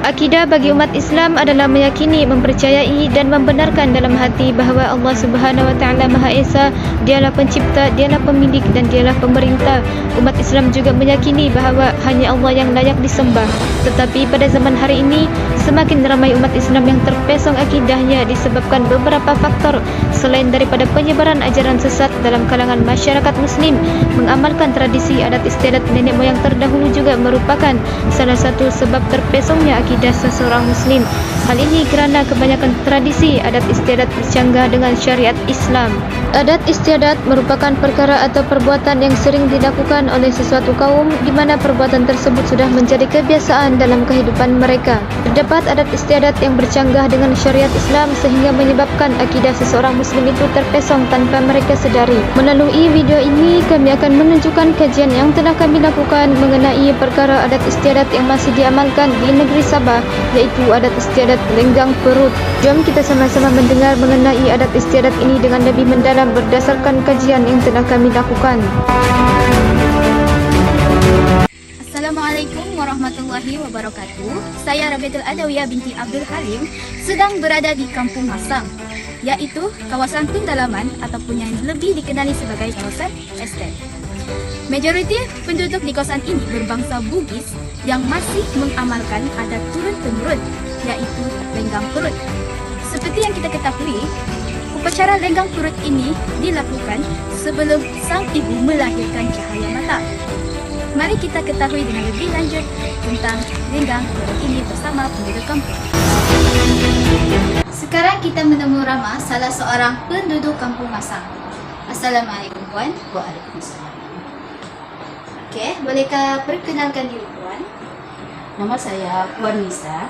Akidah bagi umat Islam adalah meyakini, mempercayai dan membenarkan dalam hati bahawa Allah Subhanahu Wa Taala Maha Esa, Dialah pencipta, Dialah pemilik dan Dialah pemerintah. Umat Islam juga meyakini bahawa hanya Allah yang layak disembah. Tetapi pada zaman hari ini, semakin ramai umat Islam yang terpesong akidahnya disebabkan beberapa faktor selain daripada penyebaran ajaran sesat dalam kalangan masyarakat Muslim. Mengamalkan tradisi adat istiadat nenek moyang terdahulu juga merupakan salah satu sebab terpesongnya akidah seseorang Muslim. Hal ini kerana kebanyakan tradisi adat istiadat bercanggah dengan syariat Islam. Adat istiadat merupakan perkara atau perbuatan yang sering dilakukan oleh sesuatu kaum di mana perbuatan tersebut sudah menjadi kebiasaan dalam kehidupan mereka. Terdapat adat istiadat yang bercanggah dengan syariat Islam sehingga menyebabkan akidah seseorang Muslim itu terpesong tanpa mereka sedari. Melalui video ini, kami akan menunjukkan kajian yang telah kami lakukan mengenai perkara adat istiadat yang masih diamalkan di negeri Sabah, iaitu adat istiadat lenggang perut. Jom kita sama-sama mendengar mengenai adat istiadat ini dengan lebih mendalam berdasarkan kajian yang telah kami lakukan. Assalamualaikum warahmatullahi wabarakatuh. Saya Rabiatul Adawiyah binti Abdul Halim sedang berada di Kampung Masang, iaitu kawasan Tundalaman ataupun yang lebih dikenali sebagai kawasan Estate. Majoriti penduduk di kawasan ini berbangsa Bugis yang masih mengamalkan adat turun-temurun, iaitu lenggang perut. Seperti yang kita ketahui, upacara lenggang perut ini dilakukan sebelum sang ibu melahirkan cahaya mata. Mari kita ketahui dengan lebih lanjut tentang lenggang perut ini bersama penduduk kampung. Sekarang kita menemui Rama, salah seorang penduduk Kampung Masang. Assalamualaikum Puan. Waalaikumsalam. Okey, bolehkah perkenalkan diri Puan? Nama saya Puan Nisa.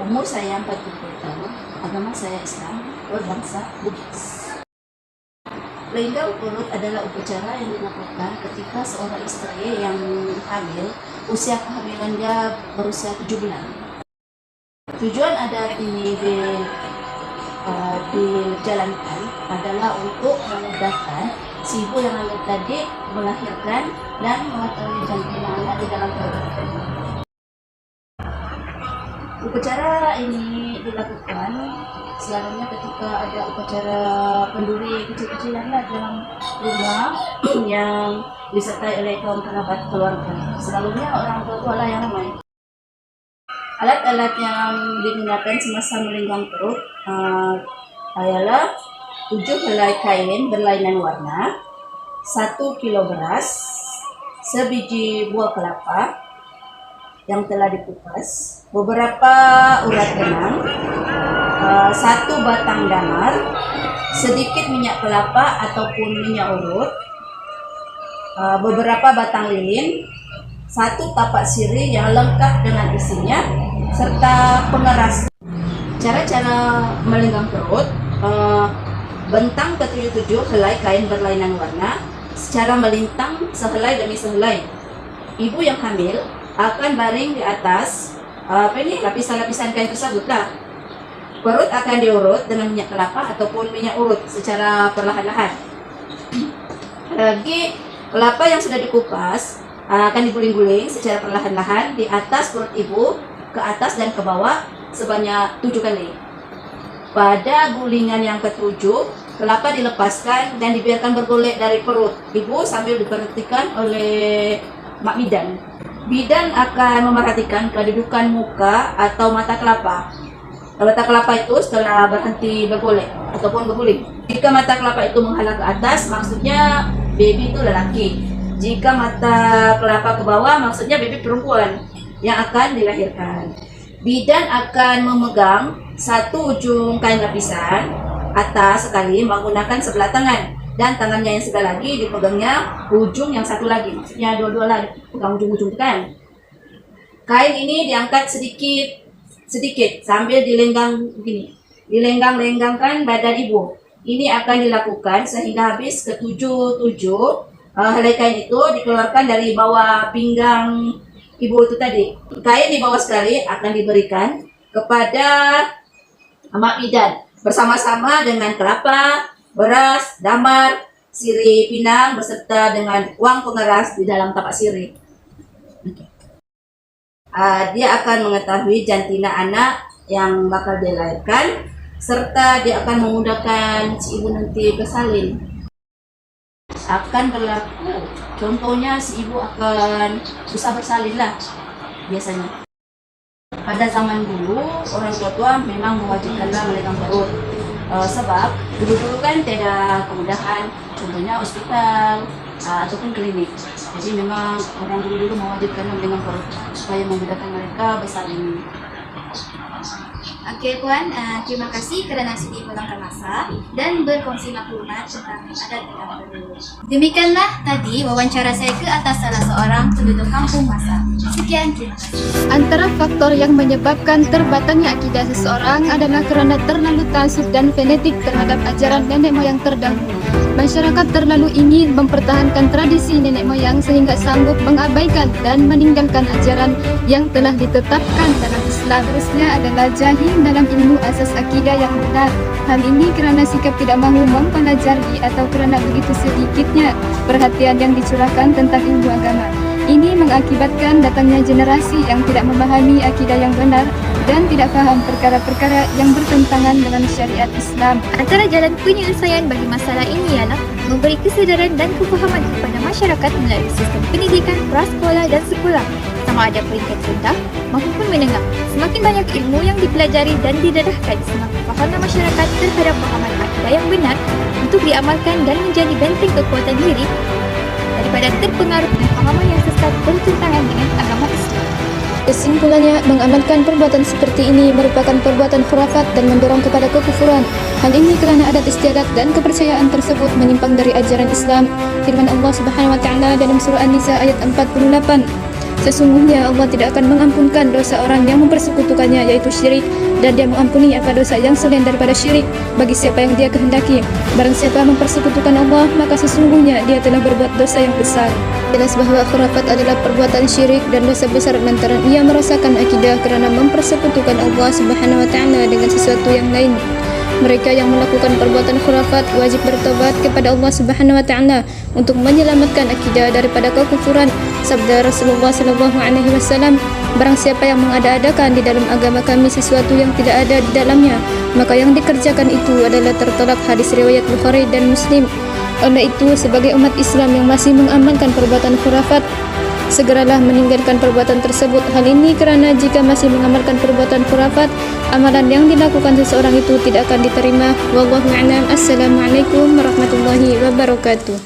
Umur saya 40 tahun. Agama saya Islam, berbangsa Bugis. Lenggang perut adalah upacara yang dilakukan ketika seorang istri yang hamil, usia kehamilan dia berusia 7 bulan. Tujuan adat ini dijalankan adalah untuk memudahkan si ibu yang hamil tadi melahirkan dan mengetahui jantung anak di dalam perut. Upacara ini dilakukan selalunya ketika ada upacara penduri kecil-kecilan dalam rumah yang disertai oleh kaum kerabat keluarga. Selalunya orang tua lah yang ramai. Alat-alat yang digunakan semasa melenggang perut adalah 7 helai kain berlainan warna, 1 kilo beras, sebiji buah kelapa yang telah dikupas, beberapa urat benang, 1 batang damar, sedikit minyak kelapa ataupun minyak urut, beberapa batang lilin, 1 tapak sirih yang lengkap dengan isinya, serta pengeras. Cara-cara melenggang perut, bentang ke-7 helai kain berlainan warna secara melintang sehelai demi sehelai. Ibu yang hamil akan baring di atas lapisan-lapisan kain tersebut lah. Perut akan diurut dengan minyak kelapa ataupun minyak urut secara perlahan-lahan. Lagi kelapa yang sudah dikupas akan diguling-guling secara perlahan-lahan di atas perut ibu, ke atas dan ke bawah sebanyak 7 kali. Pada gulingan yang ke-7, kelapa dilepaskan dan dibiarkan bergolek dari perut ibu sambil diperhatikan oleh mak bidan. Bidan akan memerhatikan kedudukan muka atau mata kelapa. Mata kelapa itu setelah berhenti bergolek ataupun berguling. Jika mata kelapa itu menghadap ke atas, maksudnya baby itu lelaki. Jika mata kelapa ke bawah, maksudnya baby perempuan yang akan dilahirkan. Bidan akan memegang 1 ujung kain lapisan atas sekali menggunakan sebelah tangan, dan tangannya yang sebelah lagi dipegangnya ujung yang satu lagi, maksudnya dua-dua lah pegang ujung-ujung kan. Kain ini diangkat sedikit sambil dilenggang begini, dilenggang-lenggangkan badan ibu. Ini akan dilakukan sehingga habis ke-7 helai kain itu dikeluarkan dari bawah pinggang ibu itu tadi. Kain di bawah sekali akan diberikan kepada mak bidan bersama-sama dengan kelapa, beras, damar, sirih pinang beserta dengan uang pengeras di dalam tapak sirih. Dia akan mengetahui jantina anak yang bakal dia lahirkan, serta dia akan memudahkan si ibu nanti bersalin. Akan berlaku, contohnya si ibu akan susah bersalin lah biasanya. Pada zaman dulu, orang tua memang mewajibkanlah memegang perut. Sebab dulu kan tidak kemudahan, contohnya hospital ataupun klinik. Jadi memang orang dulu mewajibkan memegang perut supaya memudahkan mereka bersalin. Oke Puan, terima kasih kerana sudi meluangkan masa dan berkongsi maklumat tentang adat pegang perut. Demikianlah tadi wawancara saya ke atas salah seorang penduduk kampung Masam. Sekian, terima kasih. Antara faktor yang menyebabkan terbatalnya akidah seseorang adalah kerana terlalu taksub dan fanatik terhadap ajaran nenek moyang terdahulu. Masyarakat terlalu ingin mempertahankan tradisi nenek moyang sehingga sanggup mengabaikan dan meninggalkan ajaran yang telah ditetapkan dalam Islam. Terusnya adalah jahil dalam ilmu asas akidah yang benar. Hal ini kerana sikap tidak mahu mempelajari atau kerana begitu sedikitnya perhatian yang dicurahkan tentang ilmu agama. Ini mengakibatkan datangnya generasi yang tidak memahami akidah yang benar dan tidak faham perkara-perkara yang bertentangan dengan syariat Islam. Antara jalan penyelesaian bagi masalah ini ialah memberi kesedaran dan kefahaman kepada masyarakat melalui sistem pendidikan prasekolah dan sekolah, sama ada peringkat rendah maupun menengah. Semakin banyak ilmu yang dipelajari dan didedahkan, semakin fahamlah masyarakat terhadap pahaman akidah yang benar untuk diamalkan dan menjadi benteng kekuatan diri daripada terpengaruh dengan pahaman yang sesat bertentangan dengan agama Islam. Kesimpulannya, mengamalkan perbuatan seperti ini merupakan perbuatan khurafat dan mendorong kepada kekufuran. Hal ini kerana adat istiadat dan kepercayaan tersebut menyimpang dari ajaran Islam. Firman Allah Subhanahu wa taala dalam surah An-Nisa ayat 48. Sesungguhnya Allah tidak akan mengampunkan dosa orang yang mempersekutukannya, yaitu syirik, dan Dia mengampuni apa dosa yang selain daripada syirik bagi siapa yang Dia kehendaki. Barang siapa mempersekutukan Allah, maka sesungguhnya dia telah berbuat dosa yang besar. Jelas bahawa khurafat adalah perbuatan syirik dan dosa besar lantaran ia merasakan akidah kerana mempersekutukan Allah Subhanahu wa taala dengan sesuatu yang lain. Mereka yang melakukan perbuatan khurafat wajib bertobat kepada Allah Subhanahu wa taala untuk menyelamatkan akidah daripada kekufuran. Sabda Rasulullah sallallahu alaihi wasallam, barang siapa yang mengada-adakan di dalam agama kami sesuatu yang tidak ada di dalamnya, maka yang dikerjakan itu adalah tertolak. Hadis riwayat Bukhari dan Muslim. Oleh itu, sebagai umat Islam yang masih mengamalkan perbuatan khurafat, segeralah meninggalkan perbuatan tersebut. Hal ini kerana jika masih mengamalkan perbuatan khurafat, amalan yang dilakukan seseorang itu tidak akan diterima. Wallahu a'lam. Assalamualaikum warahmatullahi wabarakatuh.